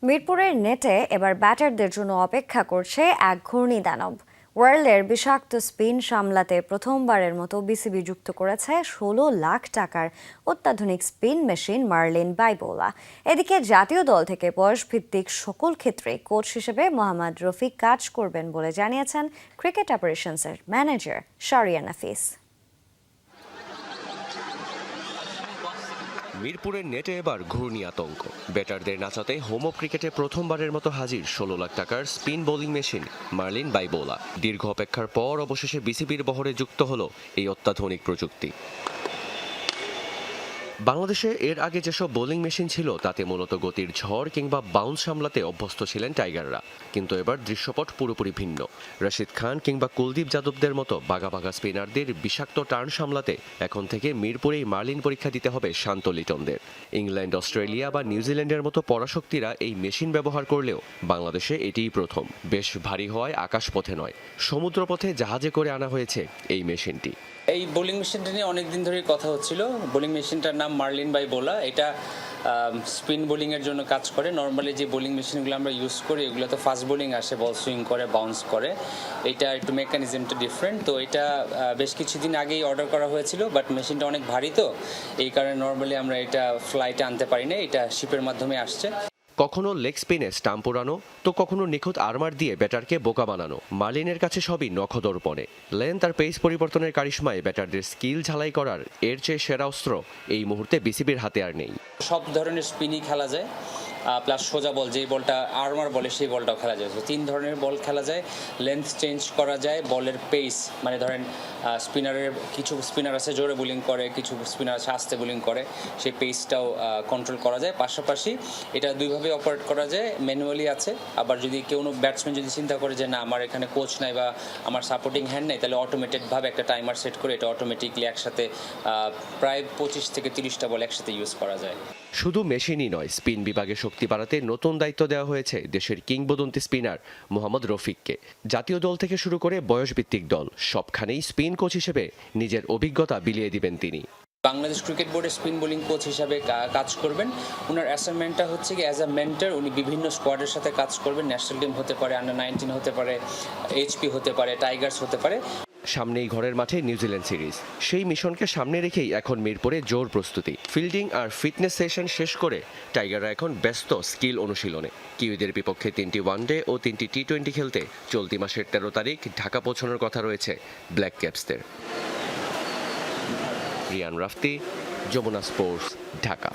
মিরপুরের নেটে এবার ব্যাটারদের জন্য অপেক্ষা করছে এক ঘূর্ণিদানব। ওয়ার্ল্ডের বিষাক্ত স্পিন সামলাতে প্রথমবারের মতো বিসিবি যুক্ত করেছে ১৬ লাখ টাকার অত্যাধুনিক স্পিন মেশিন মার্লিন বাইবোলা। এদিকে জাতীয় দল থেকে বয়সভিত্তিক সকল ক্ষেত্রে কোচ হিসেবে মোহাম্মদ রফিক কাজ করবেন বলে জানিয়েছেন ক্রিকেট অপারেশনসের ম্যানেজার শারিয়া নাফিস। মিরপুরের নেটে এবার ঘূর্ণি আতঙ্ক। ব্যাটারদের নাচাতে হোম অফ ক্রিকেটে প্রথমবারের মতো হাজির ১৬ লাখ টাকার স্পিন বোলিং মেশিন মার্লিন বাইবোলা। দীর্ঘ অপেক্ষার পর অবশেষে বিসিবির বহরে যুক্ত হলো এই অত্যাধুনিক প্রযুক্তি। বাংলাদেশে এর আগে যেসব বোলিং মেশিন ছিল তাতে মূলত গতির ঝড় কিংবা বাউন্স সামলাতে অভ্যস্ত ছিলেন টাইগাররা, কিন্তু এবার দৃশ্যপট পুরোপুরি ভিন্ন। রশিদ খান কিংবা কুলদীপ যাদবদের মতো বাঘা বাঘা স্পিনারদের বিষাক্ত টার্ন সামলাতে এখন থেকে মিরপুরেই মার্লিন পরীক্ষা দিতে হবে শান্ত লিটনদের। ইংল্যান্ড, অস্ট্রেলিয়া বা নিউজিল্যান্ডের মতো পরাশক্তিরা এই মেশিন ব্যবহার করলেও বাংলাদেশে এটিই প্রথম। বেশ ভারী হওয়ায় আকাশপথে নয়, সমুদ্রপথে জাহাজে করে আনা হয়েছে এই মেশিনটি। এই বোলিং মেশিনটা নিয়ে অনেকদিন ধরেই কথা হচ্ছিল। বোলিং মেশিনটার নাম মার্লিন বাইবোলা। এটা স্পিন বোলিংয়ের জন্য কাজ করে। নর্মালি যে বোলিং মেশিনগুলো আমরা ইউজ করি এগুলো তো ফাস্ট বোলিং আসে, বল সুইং করে, বাউন্স করে। এটা একটু মেকানিজমটা ডিফারেন্ট। তো এটা বেশ কিছুদিন আগেই অর্ডার করা হয়েছিল, বাট মেশিনটা অনেক ভারী, তো এই কারণে নর্মালি আমরা এটা ফ্লাইটে আনতে পারি না। এটা শিপের মাধ্যমে আসছে। কখনো লেগ স্পিনে স্টাম্প ওড়ানো, তো কখনো নিখুঁত আর্মার দিয়ে ব্যাটারকে বোকা বানানো। মার্লিনের কাছে সবই নখদর্পণে। লেন্থ আর পেস পরিবর্তনের কারিশমায় ব্যাটারদের স্কিল ঝালাই করার এর চেয়ে সেরা অস্ত্র এই মুহূর্তে বিসিবির হাতে আর নেই। সব ধরনের স্পিনই খেলা যায়, প্লাস সোজা বল, যেই বলটা আর্মার বলে সেই বলটাও খেলা যায়। তো 3 ধরনের বল খেলা যায়। লেন্থ চেঞ্জ করা যায়, বলের পেস, মানে ধরেন স্পিনারের কিছু স্পিনার আছে জোরে বোলিং করে, কিছু স্পিনার আছে আস্তে বোলিং করে, সেই পেসটাও কন্ট্রোল করা যায়। পাশাপাশি এটা দুইভাবে অপারেট করা যায়, ম্যানুয়ালি আছে। আবার যদি কোনো ব্যাটসম্যান যদি চিন্তা করে যে না আমার এখানে কোচ নাই বা আমার সাপোর্টিং হ্যান্ড নেই, তাহলে অটোমেটেডভাবে একটা টাইমার সেট করে এটা অটোমেটিকলি একসাথে প্রায় 25 থেকে 30টা বল একসাথে ইউজ করা যায়। শুধু মেশিনই নয়, স্পিন বিভাগে শক্তি বাড়াতে নতুন দায়িত্ব দেওয়া হয়েছে দেশের কিংবদন্তি স্পিনার মোহাম্মদ রফিককে। জাতীয় দল থেকে শুরু করে বয়সভিত্তিক দল সবখানেই স্পিন কোচ হিসেবে নিজের অভিজ্ঞতা বিলিয়ে দিবেন তিনি। বাংলাদেশ ক্রিকেট বোর্ডের স্পিন বোলিং কোচ হিসাবে কাজ করবেন। ওনার অ্যাসাইনমেন্টটা হচ্ছে কি অ্যাজ আ মেন্টর উনি বিভিন্ন স্কোয়াডের সাথে কাজ করবেন। ন্যাশনাল টিম হতে পারে, আন্ডার-19 হতে পারে, এইচপি হতে পারে, টাইগার্স হতে পারে। সামনেই ঘরের মাঠে নিউজিল্যান্ড সিরিজ। সেই মিশনকে সামনে রেখেই এখন মিরপুরে জোর প্রস্তুতি। ফিল্ডিং আর ফিটনেস সেশন শেষ করে টাইগাররা এখন ব্যস্ত স্কিল অনুশীলনে। কিউইদের বিপক্ষে 3টি ওয়ানডে ও 3টি টি-20 খেলতে চলতি মাসের 13 তারিখ ঢাকা পৌঁছানোর কথা রয়েছে ব্ল্যাক ক্যাপসদের। রিয়ান রাফতি, যমুনা স্পোর্টস, ঢাকা।